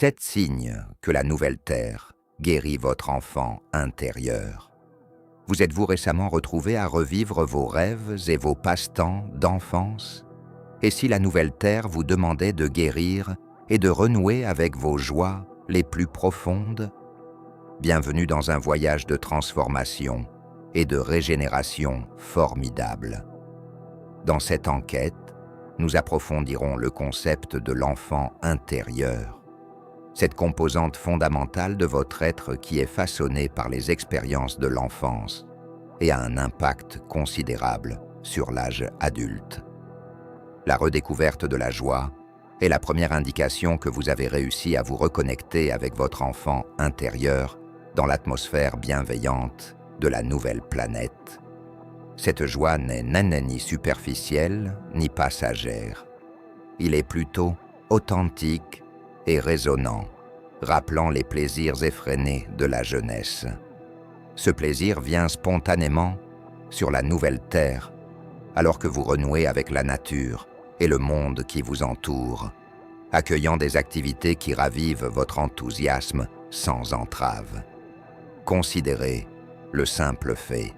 7 signes que la nouvelle terre guérit votre enfant intérieur. Vous êtes-vous récemment retrouvé à revivre vos rêves et vos passe-temps d'enfance? Et si la nouvelle terre vous demandait de guérir et de renouer avec vos joies les plus profondes? Bienvenue dans un voyage de transformation et de régénération formidable. Dans cette enquête, nous approfondirons le concept de l'enfant intérieur, cette composante fondamentale de votre être qui est façonnée par les expériences de l'enfance et a un impact considérable sur l'âge adulte. La redécouverte de la joie est la première indication que vous avez réussi à vous reconnecter avec votre enfant intérieur dans l'atmosphère bienveillante de la nouvelle planète. Cette joie n'est ni superficielle ni passagère. Il est plutôt authentique et résonnant, rappelant les plaisirs effrénés de la jeunesse. Ce plaisir vient spontanément sur la nouvelle terre, alors que vous renouez avec la nature et le monde qui vous entoure, accueillant des activités qui ravivent votre enthousiasme sans entrave. Considérez le simple fait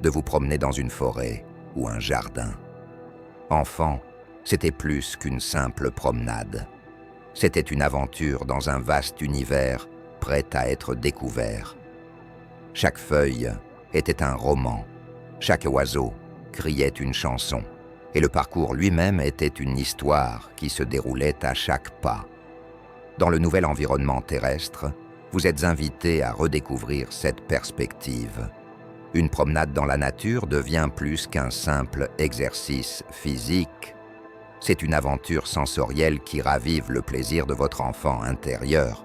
de vous promener dans une forêt ou un jardin. Enfant, c'était plus qu'une simple promenade. C'était une aventure dans un vaste univers prêt à être découvert. Chaque feuille était un roman, chaque oiseau criait une chanson, et le parcours lui-même était une histoire qui se déroulait à chaque pas. Dans le nouvel environnement terrestre, vous êtes invité à redécouvrir cette perspective. Une promenade dans la nature devient plus qu'un simple exercice physique. C'est une aventure sensorielle qui ravive le plaisir de votre enfant intérieur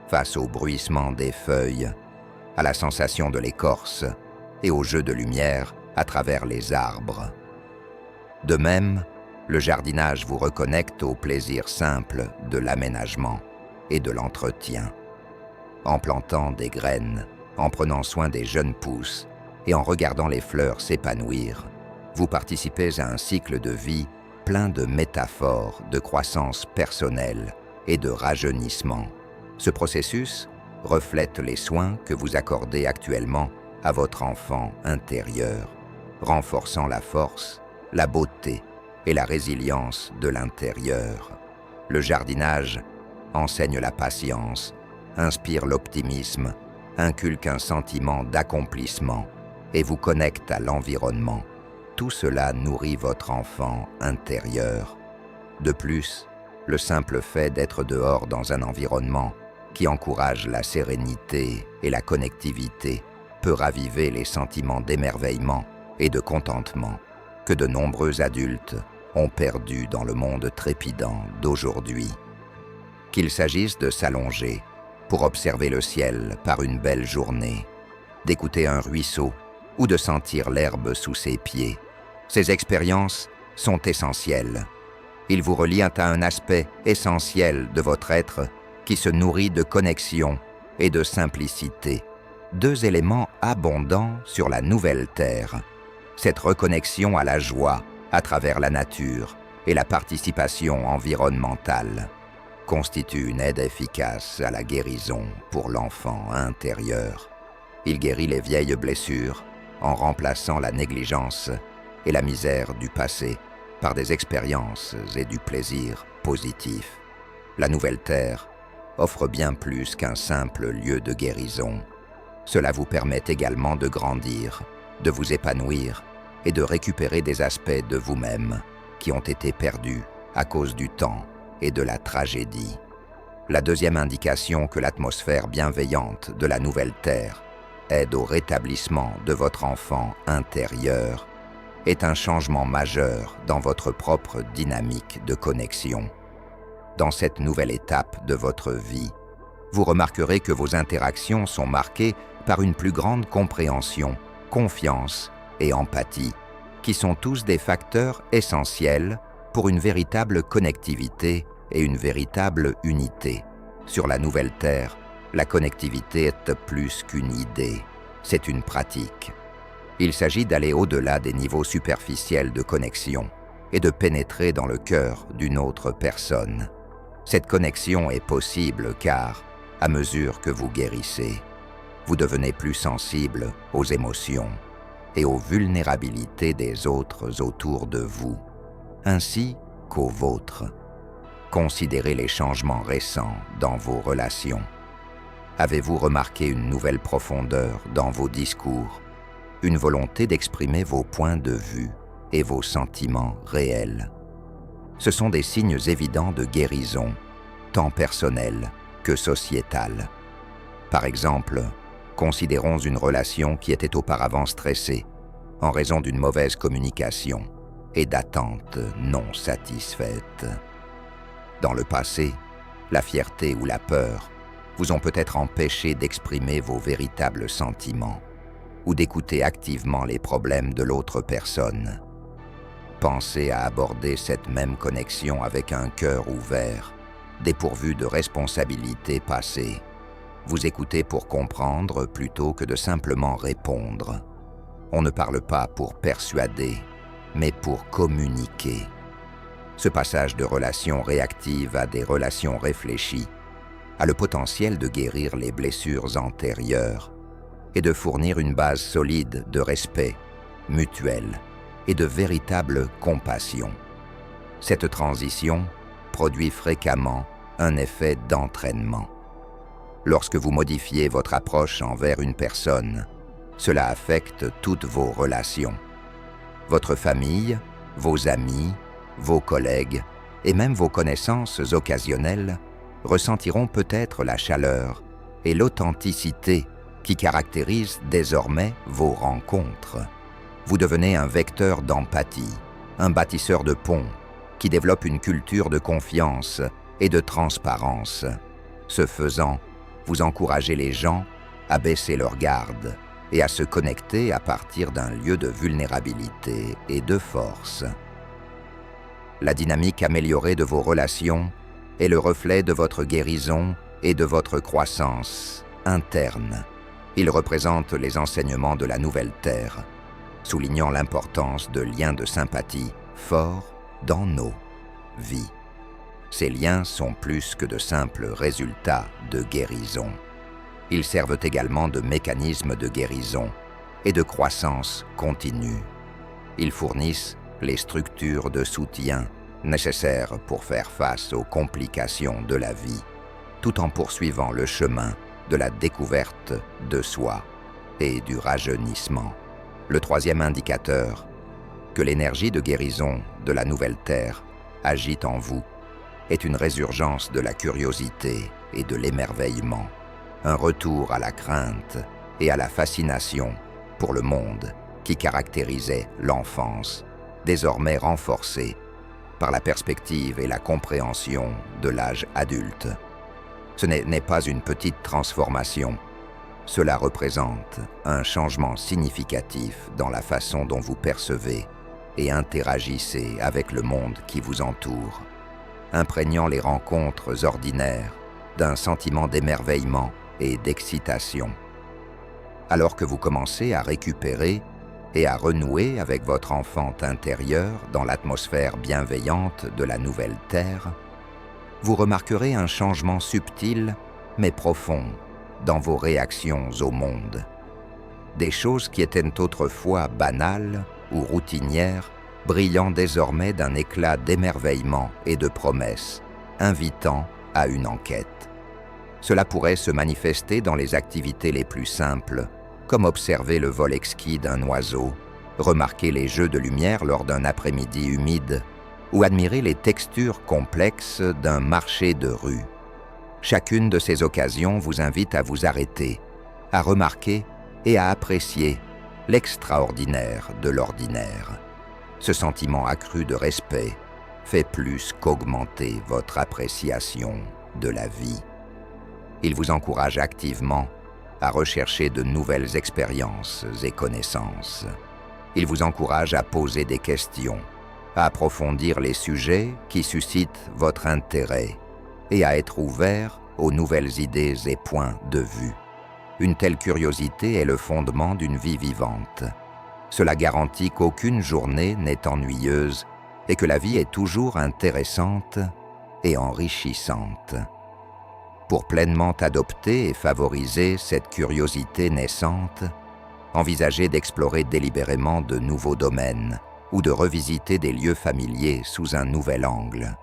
face au bruissement des feuilles, à la sensation de l'écorce et au jeu de lumière à travers les arbres. De même, le jardinage vous reconnecte au plaisir simple de l'aménagement et de l'entretien. En plantant des graines, en prenant soin des jeunes pousses et en regardant les fleurs s'épanouir, vous participez à un cycle de vie plein de métaphores, de croissance personnelle et de rajeunissement. Ce processus reflète les soins que vous accordez actuellement à votre enfant intérieur, renforçant la force, la beauté et la résilience de l'intérieur. Le jardinage enseigne la patience, inspire l'optimisme, inculque un sentiment d'accomplissement et vous connecte à l'environnement. Tout cela nourrit votre enfant intérieur. De plus, le simple fait d'être dehors dans un environnement qui encourage la sérénité et la connectivité peut raviver les sentiments d'émerveillement et de contentement que de nombreux adultes ont perdus dans le monde trépidant d'aujourd'hui. Qu'il s'agisse de s'allonger pour observer le ciel par une belle journée, d'écouter un ruisseau ou de sentir l'herbe sous ses pieds, ces expériences sont essentielles. Ils vous relient à un aspect essentiel de votre être qui se nourrit de connexion et de simplicité, deux éléments abondants sur la nouvelle terre. Cette reconnexion à la joie à travers la nature et la participation environnementale constitue une aide efficace à la guérison pour l'enfant intérieur. Il guérit les vieilles blessures en remplaçant la négligence et la misère du passé par des expériences et du plaisir positif. La nouvelle terre offre bien plus qu'un simple lieu de guérison. Cela vous permet également de grandir, de vous épanouir et de récupérer des aspects de vous-même qui ont été perdus à cause du temps et de la tragédie. La deuxième indication que l'atmosphère bienveillante de la nouvelle terre aide au rétablissement de votre enfant intérieur est un changement majeur dans votre propre dynamique de connexion. Dans cette nouvelle étape de votre vie, vous remarquerez que vos interactions sont marquées par une plus grande compréhension, confiance et empathie, qui sont tous des facteurs essentiels pour une véritable connectivité et une véritable unité. Sur la nouvelle terre, la connectivité est plus qu'une idée, c'est une pratique. Il s'agit d'aller au-delà des niveaux superficiels de connexion et de pénétrer dans le cœur d'une autre personne. Cette connexion est possible car, à mesure que vous guérissez, vous devenez plus sensible aux émotions et aux vulnérabilités des autres autour de vous, ainsi qu'aux vôtres. Considérez les changements récents dans vos relations. Avez-vous remarqué une nouvelle profondeur dans vos discours, une volonté d'exprimer vos points de vue et vos sentiments réels? Ce sont des signes évidents de guérison, tant personnelle que sociétale. Par exemple, considérons une relation qui était auparavant stressée en raison d'une mauvaise communication et d'attentes non satisfaites. Dans le passé, la fierté ou la peur vous ont peut-être empêché d'exprimer vos véritables sentiments ou d'écouter activement les problèmes de l'autre personne. Pensez à aborder cette même connexion avec un cœur ouvert, dépourvu de responsabilités passées. Vous écoutez pour comprendre plutôt que de simplement répondre. On ne parle pas pour persuader, mais pour communiquer. Ce passage de relations réactives à des relations réfléchies a le potentiel de guérir les blessures antérieures et de fournir une base solide de respect mutuel et de véritable compassion. Cette transition produit fréquemment un effet d'entraînement. Lorsque vous modifiez votre approche envers une personne, cela affecte toutes vos relations. Votre famille, vos amis, vos collègues et même vos connaissances occasionnelles ressentiront peut-être la chaleur et l'authenticité qui caractérisent désormais vos rencontres. Vous devenez un vecteur d'empathie, un bâtisseur de ponts qui développe une culture de confiance et de transparence. Ce faisant, vous encouragez les gens à baisser leur garde et à se connecter à partir d'un lieu de vulnérabilité et de force. La dynamique améliorée de vos relations est le reflet de votre guérison et de votre croissance interne. Il représente les enseignements de la nouvelle Terre, soulignant l'importance de liens de sympathie forts dans nos vies. Ces liens sont plus que de simples résultats de guérison. Ils servent également de mécanismes de guérison et de croissance continue. Ils fournissent les structures de soutien nécessaires pour faire face aux complications de la vie, tout en poursuivant le chemin de la découverte de soi et du rajeunissement. Le troisième indicateur que l'énergie de guérison de la nouvelle Terre agit en vous est une résurgence de la curiosité et de l'émerveillement, un retour à la crainte et à la fascination pour le monde qui caractérisait l'enfance, désormais renforcée par la perspective et la compréhension de l'âge adulte. Ce n'est pas une petite transformation. Cela représente un changement significatif dans la façon dont vous percevez et interagissez avec le monde qui vous entoure, imprégnant les rencontres ordinaires d'un sentiment d'émerveillement et d'excitation. Alors que vous commencez à récupérer et à renouer avec votre enfant intérieur dans l'atmosphère bienveillante de la nouvelle Terre, vous remarquerez un changement subtil mais profond dans vos réactions au monde. Des choses qui étaient autrefois banales ou routinières, brillant désormais d'un éclat d'émerveillement et de promesses, invitant à une enquête. Cela pourrait se manifester dans les activités les plus simples, comme observer le vol exquis d'un oiseau, remarquer les jeux de lumière lors d'un après-midi humide, ou admirer les textures complexes d'un marché de rue. Chacune de ces occasions vous invite à vous arrêter, à remarquer et à apprécier l'extraordinaire de l'ordinaire. Ce sentiment accru de respect fait plus qu'augmenter votre appréciation de la vie. Il vous encourage activement à rechercher de nouvelles expériences et connaissances. Il vous encourage à poser des questions, à approfondir les sujets qui suscitent votre intérêt et à être ouvert aux nouvelles idées et points de vue. Une telle curiosité est le fondement d'une vie vivante. Cela garantit qu'aucune journée n'est ennuyeuse et que la vie est toujours intéressante et enrichissante. Pour pleinement adopter et favoriser cette curiosité naissante, envisagez d'explorer délibérément de nouveaux domaines ou de revisiter des lieux familiers sous un nouvel angle.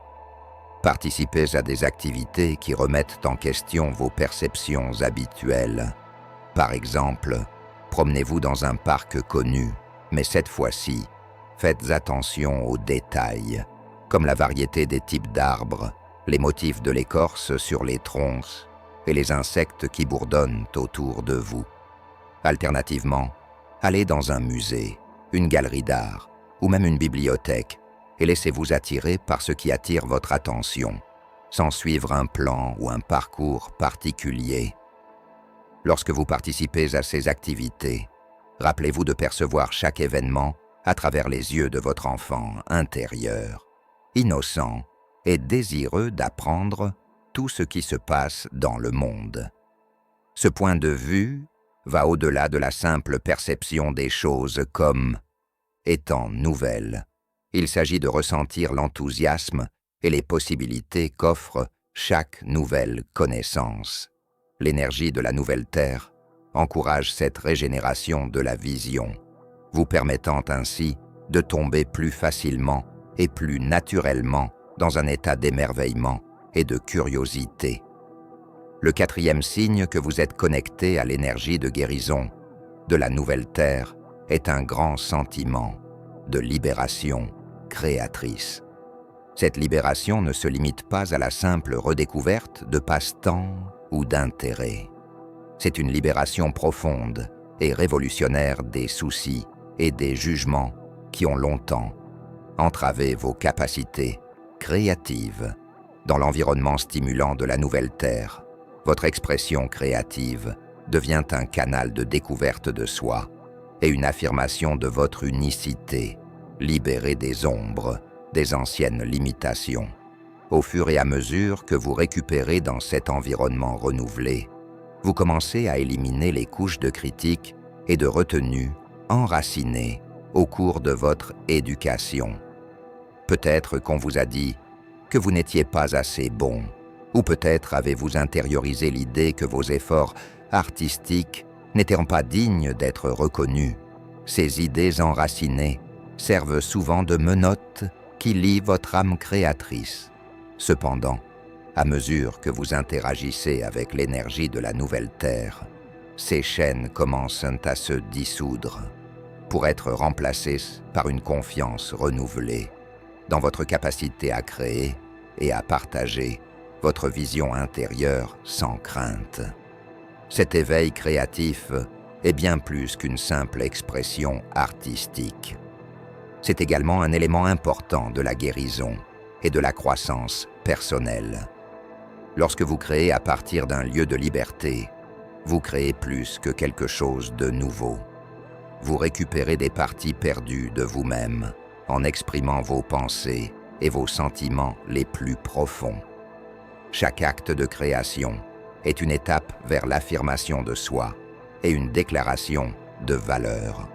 Participez à des activités qui remettent en question vos perceptions habituelles. Par exemple, promenez-vous dans un parc connu, mais cette fois-ci, faites attention aux détails, comme la variété des types d'arbres, les motifs de l'écorce sur les troncs et les insectes qui bourdonnent autour de vous. Alternativement, allez dans un musée, une galerie d'art ou même une bibliothèque et laissez-vous attirer par ce qui attire votre attention, sans suivre un plan ou un parcours particulier. Lorsque vous participez à ces activités, rappelez-vous de percevoir chaque événement à travers les yeux de votre enfant intérieur, innocent et désireux d'apprendre tout ce qui se passe dans le monde. Ce point de vue va au-delà de la simple perception des choses comme étant nouvelles. Il s'agit de ressentir l'enthousiasme et les possibilités qu'offre chaque nouvelle connaissance. L'énergie de la nouvelle Terre encourage cette régénération de la vision, vous permettant ainsi de tomber plus facilement et plus naturellement dans un état d'émerveillement et de curiosité. Le quatrième signe que vous êtes connecté à l'énergie de guérison de la nouvelle Terre est un grand sentiment de libération créatrice. Cette libération ne se limite pas à la simple redécouverte de passe-temps ou d'intérêts. C'est une libération profonde et révolutionnaire des soucis et des jugements qui ont longtemps entravé vos capacités créatives. Dans l'environnement stimulant de la nouvelle Terre, votre expression créative devient un canal de découverte de soi et une affirmation de votre unicité, libérée des ombres, des anciennes limitations. Au fur et à mesure que vous récupérez dans cet environnement renouvelé, vous commencez à éliminer les couches de critique et de retenue enracinées au cours de votre éducation. Peut-être qu'on vous a dit que vous n'étiez pas assez bon, ou peut-être avez-vous intériorisé l'idée que vos efforts artistiques n'étaient pas dignes d'être reconnus. Ces idées enracinées servent souvent de menottes qui lient votre âme créatrice. Cependant, à mesure que vous interagissez avec l'énergie de la nouvelle Terre, ces chaînes commencent à se dissoudre pour être remplacées par une confiance renouvelée dans votre capacité à créer et à partager votre vision intérieure sans crainte. Cet éveil créatif est bien plus qu'une simple expression artistique. C'est également un élément important de la guérison et de la croissance personnelle. Lorsque vous créez à partir d'un lieu de liberté, vous créez plus que quelque chose de nouveau. Vous récupérez des parties perdues de vous-même en exprimant vos pensées et vos sentiments les plus profonds. Chaque acte de création est une étape vers l'affirmation de soi et une déclaration de valeur.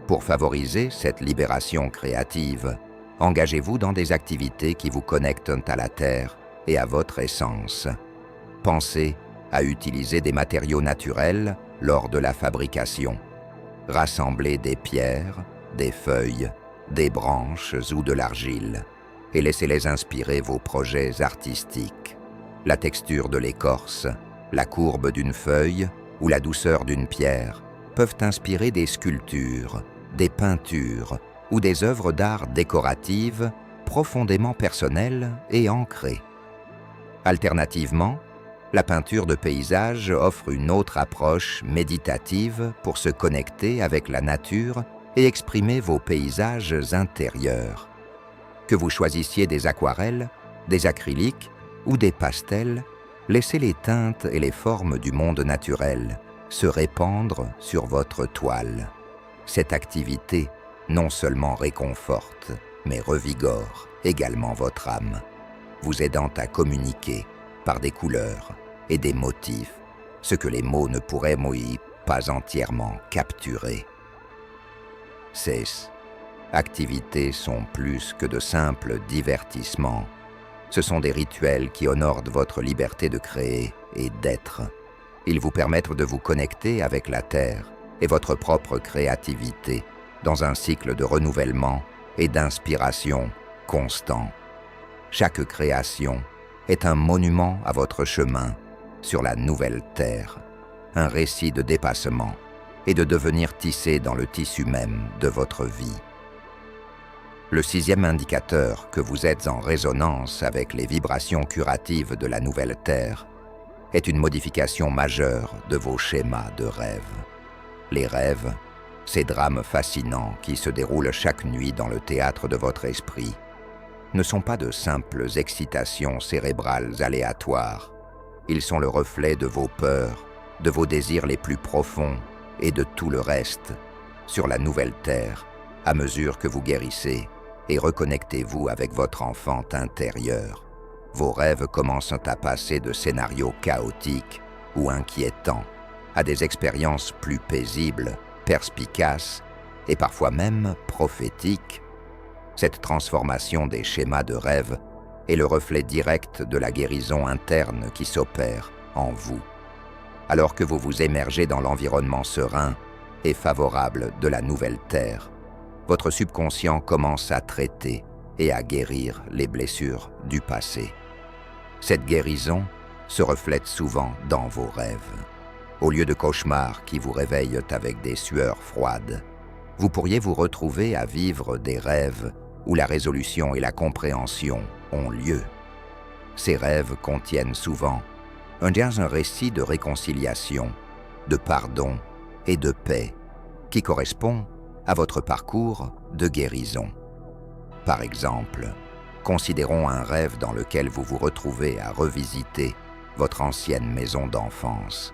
Pour favoriser cette libération créative, engagez-vous dans des activités qui vous connectent à la Terre et à votre essence. Pensez à utiliser des matériaux naturels lors de la fabrication. Rassemblez des pierres, des feuilles, des branches ou de l'argile et laissez-les inspirer vos projets artistiques. La texture de l'écorce, la courbe d'une feuille ou la douceur d'une pierre peuvent inspirer des sculptures, des peintures ou des œuvres d'art décoratives profondément personnelles et ancrées. Alternativement, la peinture de paysage offre une autre approche méditative pour se connecter avec la nature et exprimer vos paysages intérieurs. Que vous choisissiez des aquarelles, des acryliques ou des pastels, laissez les teintes et les formes du monde naturel se répandre sur votre toile. Cette activité non seulement réconforte, mais revigore également votre âme, vous aidant à communiquer par des couleurs et des motifs, ce que les mots ne pourraient pas entièrement capturer. Ces activités sont plus que de simples divertissements. Ce sont des rituels qui honorent votre liberté de créer et d'être. Ils vous permettent de vous connecter avec la Terre et votre propre créativité dans un cycle de renouvellement et d'inspiration constant. Chaque création est un monument à votre chemin sur la nouvelle Terre, un récit de dépassement et de devenir tissé dans le tissu même de votre vie. Le 6e indicateur que vous êtes en résonance avec les vibrations curatives de la nouvelle Terre est une modification majeure de vos schémas de rêve. Les rêves, ces drames fascinants qui se déroulent chaque nuit dans le théâtre de votre esprit, ne sont pas de simples excitations cérébrales aléatoires. Ils sont le reflet de vos peurs, de vos désirs les plus profonds et de tout le reste sur la nouvelle Terre, à mesure que vous guérissez et reconnectez-vous avec votre enfant intérieur. Vos rêves commencent à passer de scénarios chaotiques ou inquiétants à des expériences plus paisibles, perspicaces et parfois même prophétiques. Cette transformation des schémas de rêve est le reflet direct de la guérison interne qui s'opère en vous. Alors que vous vous émergez dans l'environnement serein et favorable de la nouvelle Terre, votre subconscient commence à traiter et à guérir les blessures du passé. Cette guérison se reflète souvent dans vos rêves. Au lieu de cauchemars qui vous réveillent avec des sueurs froides, vous pourriez vous retrouver à vivre des rêves où la résolution et la compréhension ont lieu. Ces rêves contiennent souvent un récit de réconciliation, de pardon et de paix qui correspond à votre parcours de guérison. Par exemple, considérons un rêve dans lequel vous vous retrouvez à revisiter votre ancienne maison d'enfance,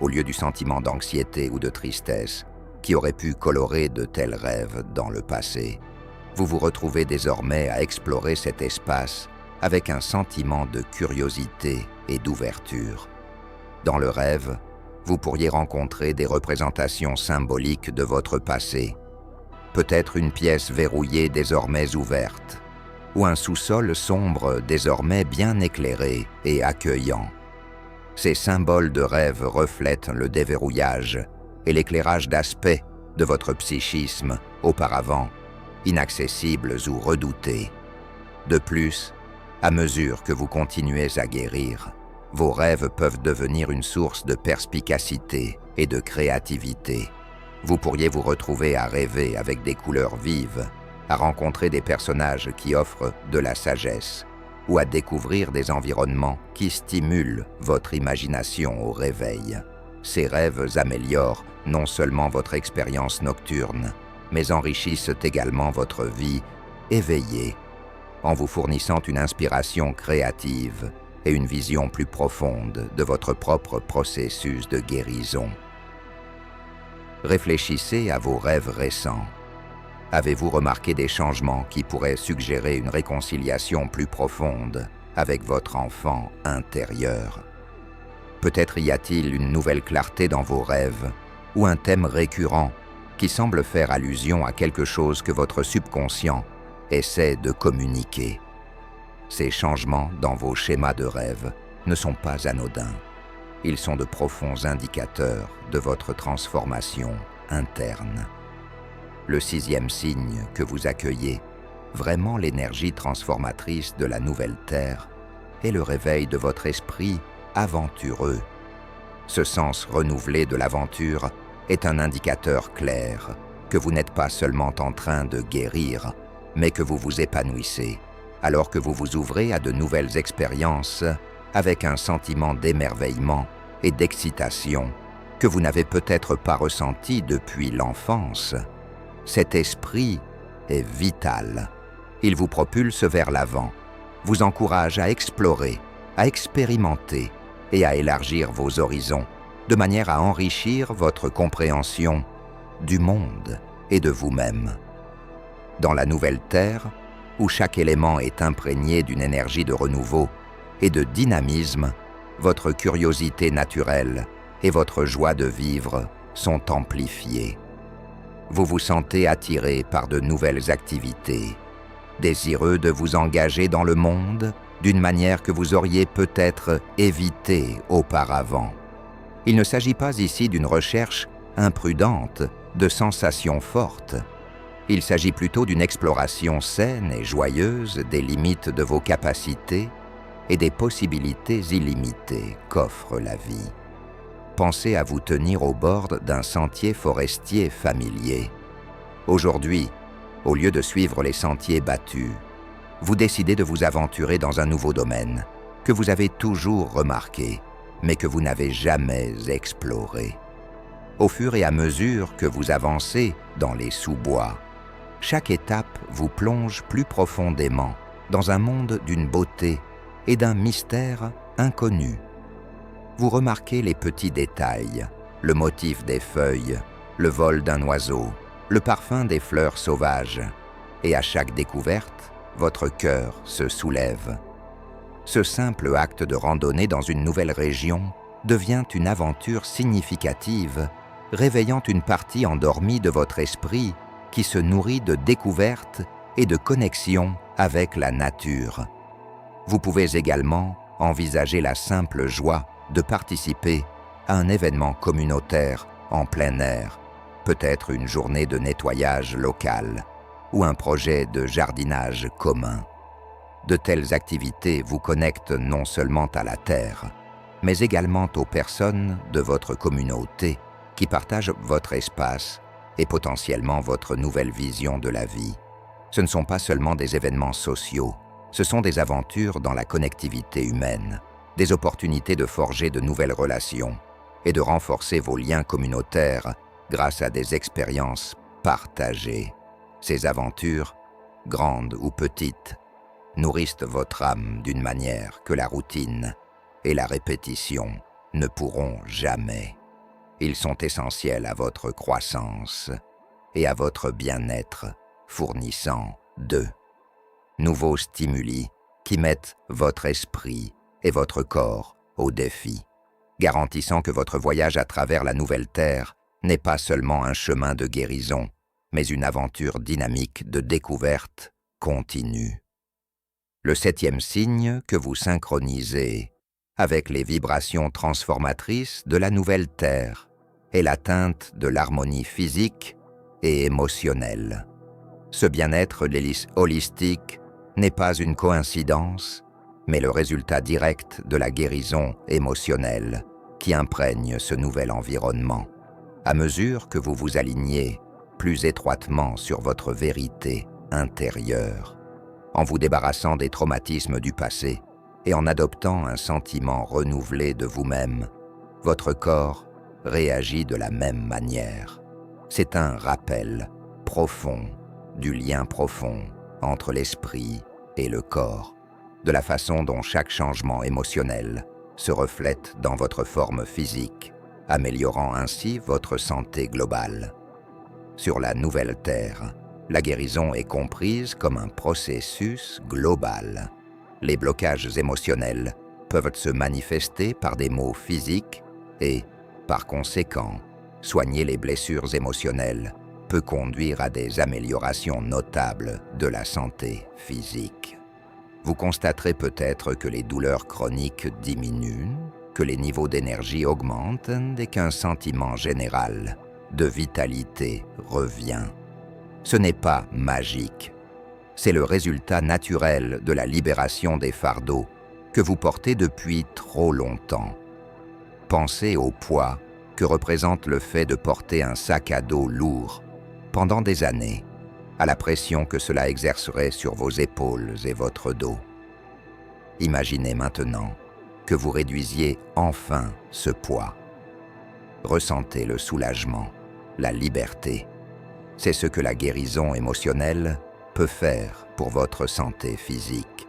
au lieu du sentiment d'anxiété ou de tristesse qui aurait pu colorer de tels rêves dans le passé. Vous vous retrouvez désormais à explorer cet espace avec un sentiment de curiosité et d'ouverture. Dans le rêve, vous pourriez rencontrer des représentations symboliques de votre passé, peut-être une pièce verrouillée désormais ouverte, ou un sous-sol sombre désormais bien éclairé et accueillant. Ces symboles de rêve reflètent le déverrouillage et l'éclairage d'aspects de votre psychisme auparavant inaccessibles ou redoutés. De plus, à mesure que vous continuez à guérir, vos rêves peuvent devenir une source de perspicacité et de créativité. Vous pourriez vous retrouver à rêver avec des couleurs vives, à rencontrer des personnages qui offrent de la sagesse, ou à découvrir des environnements qui stimulent votre imagination au réveil. Ces rêves améliorent non seulement votre expérience nocturne, mais enrichissent également votre vie éveillée, en vous fournissant une inspiration créative et une vision plus profonde de votre propre processus de guérison. Réfléchissez à vos rêves récents. Avez-vous remarqué des changements qui pourraient suggérer une réconciliation plus profonde avec votre enfant intérieur? Peut-être y a-t-il une nouvelle clarté dans vos rêves ou un thème récurrent qui semble faire allusion à quelque chose que votre subconscient essaie de communiquer. Ces changements dans vos schémas de rêve ne sont pas anodins. Ils sont de profonds indicateurs de votre transformation interne. Le 6e signe que vous accueillez, vraiment l'énergie transformatrice de la nouvelle Terre, est le réveil de votre esprit aventureux. Ce sens renouvelé de l'aventure est un indicateur clair que vous n'êtes pas seulement en train de guérir, mais que vous vous épanouissez, alors que vous vous ouvrez à de nouvelles expériences avec un sentiment d'émerveillement et d'excitation que vous n'avez peut-être pas ressenti depuis l'enfance. Cet esprit est vital. Il vous propulse vers l'avant, vous encourage à explorer, à expérimenter et à élargir vos horizons, de manière à enrichir votre compréhension du monde et de vous-même. Dans la nouvelle Terre, où chaque élément est imprégné d'une énergie de renouveau et de dynamisme, votre curiosité naturelle et votre joie de vivre sont amplifiées. Vous vous sentez attiré par de nouvelles activités, désireux de vous engager dans le monde d'une manière que vous auriez peut-être évité auparavant. Il ne s'agit pas ici d'une recherche imprudente de sensations fortes. Il s'agit plutôt d'une exploration saine et joyeuse des limites de vos capacités et des possibilités illimitées qu'offre la vie. Pensez à vous tenir au bord d'un sentier forestier familier. Aujourd'hui, au lieu de suivre les sentiers battus, vous décidez de vous aventurer dans un nouveau domaine que vous avez toujours remarqué, mais que vous n'avez jamais exploré. Au fur et à mesure que vous avancez dans les sous-bois, chaque étape vous plonge plus profondément dans un monde d'une beauté et d'un mystère inconnu. Vous remarquez les petits détails, le motif des feuilles, le vol d'un oiseau, le parfum des fleurs sauvages, et à chaque découverte, votre cœur se soulève. Ce simple acte de randonnée dans une nouvelle région devient une aventure significative, réveillant une partie endormie de votre esprit qui se nourrit de découvertes et de connexions avec la nature. Vous pouvez également envisager la simple joie de participer à un événement communautaire en plein air, peut-être une journée de nettoyage local ou un projet de jardinage commun. De telles activités vous connectent non seulement à la terre, mais également aux personnes de votre communauté qui partagent votre espace et potentiellement votre nouvelle vision de la vie. Ce ne sont pas seulement des événements sociaux, ce sont des aventures dans la connectivité humaine, des opportunités de forger de nouvelles relations et de renforcer vos liens communautaires grâce à des expériences partagées. Ces aventures, grandes ou petites, nourrissent votre âme d'une manière que la routine et la répétition ne pourront jamais. Ils sont essentiels à votre croissance et à votre bien-être, fournissant de nouveaux stimuli qui mettent votre esprit et votre corps au défi, garantissant que votre voyage à travers la nouvelle terre n'est pas seulement un chemin de guérison, mais une aventure dynamique de découverte continue. Le 7e signe que vous synchronisez avec les vibrations transformatrices de la nouvelle terre est l'atteinte de l'harmonie physique et émotionnelle. Ce bien-être holistique n'est pas une coïncidence, mais le résultat direct de la guérison émotionnelle qui imprègne ce nouvel environnement. À mesure que vous vous alignez plus étroitement sur votre vérité intérieure, en vous débarrassant des traumatismes du passé et en adoptant un sentiment renouvelé de vous-même, votre corps réagit de la même manière. C'est un rappel profond du lien profond entre l'esprit et le corps, de la façon dont chaque changement émotionnel se reflète dans votre forme physique, améliorant ainsi votre santé globale. Sur la nouvelle Terre, la guérison est comprise comme un processus global. Les blocages émotionnels peuvent se manifester par des maux physiques et, par conséquent, soigner les blessures émotionnelles peut conduire à des améliorations notables de la santé physique. Vous constaterez peut-être que les douleurs chroniques diminuent, que les niveaux d'énergie augmentent et qu'un sentiment général de vitalité revient. Ce n'est pas magique, c'est le résultat naturel de la libération des fardeaux que vous portez depuis trop longtemps. Pensez au poids que représente le fait de porter un sac à dos lourd pendant des années, à la pression que cela exercerait sur vos épaules et votre dos. Imaginez maintenant que vous réduisiez enfin ce poids. Ressentez le soulagement, la liberté. C'est ce que la guérison émotionnelle peut faire pour votre santé physique.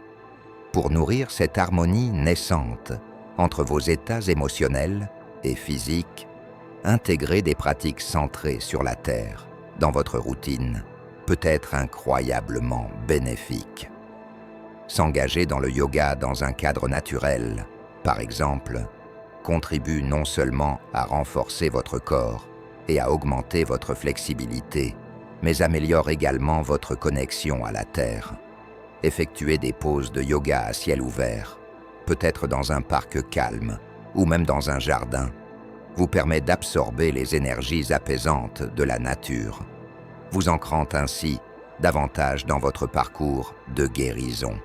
Pour nourrir cette harmonie naissante entre vos états émotionnels et physiques, intégrez des pratiques centrées sur la Terre dans votre routine peut être incroyablement bénéfique. S'engager dans le yoga dans un cadre naturel, par exemple, contribue non seulement à renforcer votre corps et à augmenter votre flexibilité, mais améliore également votre connexion à la Terre. effectuer des pauses de yoga à ciel ouvert, peut-être dans un parc calme ou même dans un jardin, vous permet d'absorber les énergies apaisantes de la nature, vous ancrant ainsi davantage dans votre parcours de guérison.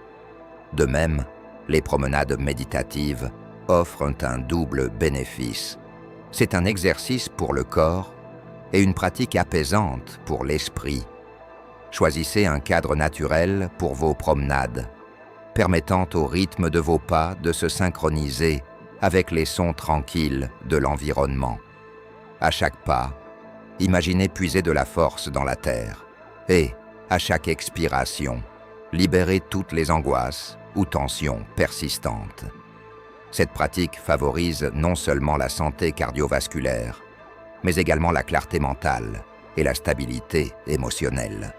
De même, les promenades méditatives offrent un double bénéfice. C'est un exercice pour le corps et une pratique apaisante pour l'esprit. Choisissez un cadre naturel pour vos promenades, permettant au rythme de vos pas de se synchroniser avec les sons tranquilles de l'environnement. À chaque pas, imaginez puiser de la force dans la terre et, à chaque expiration, libérez toutes les angoisses ou tensions persistantes. Cette pratique favorise non seulement la santé cardiovasculaire, mais également la clarté mentale et la stabilité émotionnelle.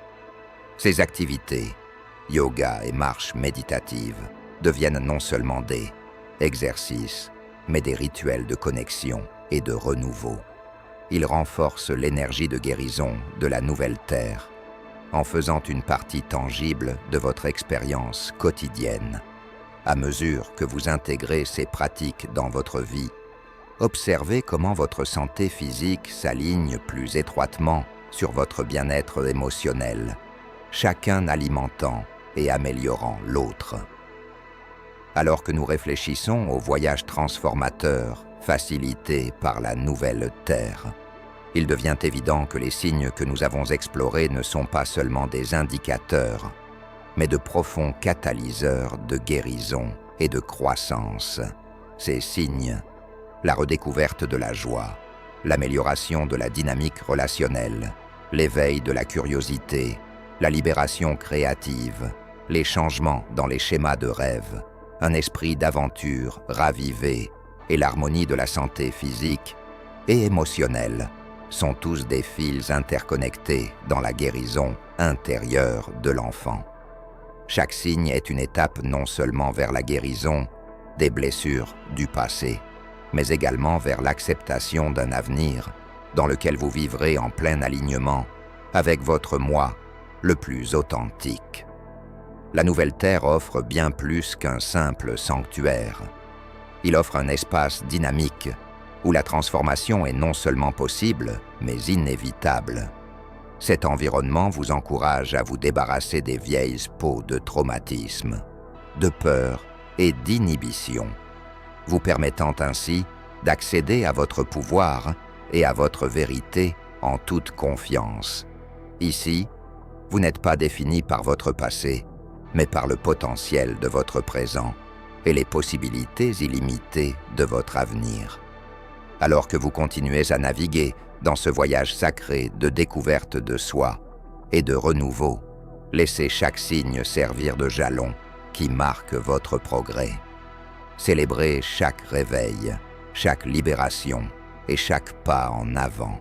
Ces activités, yoga et marche méditative, deviennent non seulement des exercices, mais des rituels de connexion et de renouveau. Ils renforcent l'énergie de guérison de la nouvelle terre, en faisant une partie tangible de votre expérience quotidienne. À mesure que vous intégrez ces pratiques dans votre vie, observez comment votre santé physique s'aligne plus étroitement sur votre bien-être émotionnel, chacun alimentant et améliorant l'autre. Alors que nous réfléchissons au voyage transformateur facilité par la nouvelle Terre, il devient évident que les signes que nous avons explorés ne sont pas seulement des indicateurs, mais de profonds catalyseurs de guérison et de croissance. Ces signes, la redécouverte de la joie, l'amélioration de la dynamique relationnelle, l'éveil de la curiosité, la libération créative, les changements dans les schémas de rêve, un esprit d'aventure ravivé et l'harmonie de la santé physique et émotionnelle sont tous des fils interconnectés dans la guérison intérieure de l'enfant. Chaque signe est une étape non seulement vers la guérison des blessures du passé, mais également vers l'acceptation d'un avenir dans lequel vous vivrez en plein alignement avec votre moi le plus authentique. La nouvelle Terre offre bien plus qu'un simple sanctuaire. Il offre un espace dynamique où la transformation est non seulement possible, mais inévitable. Cet environnement vous encourage à vous débarrasser des vieilles peaux de traumatisme, de peur et d'inhibition, vous permettant ainsi d'accéder à votre pouvoir et à votre vérité en toute confiance. Ici, vous n'êtes pas défini par votre passé, mais par le potentiel de votre présent et les possibilités illimitées de votre avenir. Alors que vous continuez à naviguer dans ce voyage sacré de découverte de soi et de renouveau, laissez chaque signe servir de jalon qui marque votre progrès. Célébrez chaque réveil, chaque libération et chaque pas en avant.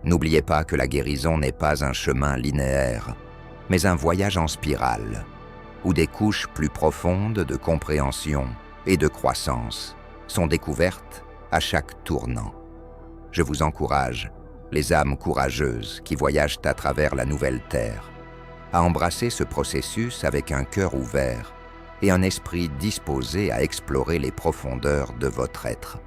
N'oubliez pas que la guérison n'est pas un chemin linéaire, mais un voyage en spirale, où des couches plus profondes de compréhension et de croissance sont découvertes à chaque tournant. Je vous encourage, les âmes courageuses qui voyagent à travers la nouvelle Terre, à embrasser ce processus avec un cœur ouvert et un esprit disposé à explorer les profondeurs de votre être.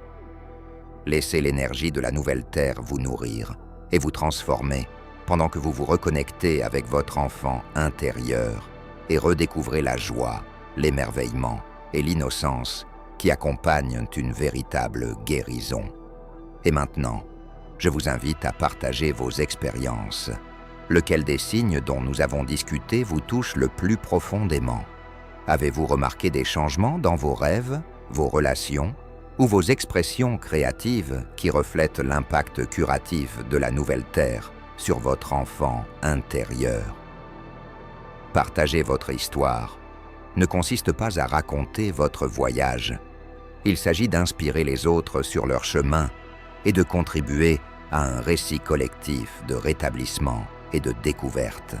Laissez l'énergie de la nouvelle Terre vous nourrir et vous transformer pendant que vous vous reconnectez avec votre enfant intérieur et redécouvrez la joie, l'émerveillement et l'innocence qui accompagnent une véritable guérison. Et maintenant, je vous invite à partager vos expériences. Lequel des signes dont nous avons discuté vous touche le plus profondément? Avez-vous remarqué des changements dans vos rêves, vos relations ou vos expressions créatives qui reflètent l'impact curatif de la nouvelle Terre sur votre enfant intérieur? Partager votre histoire ne consiste pas à raconter votre voyage. Il s'agit d'inspirer les autres sur leur chemin et de contribuer à un récit collectif de rétablissement et de découverte.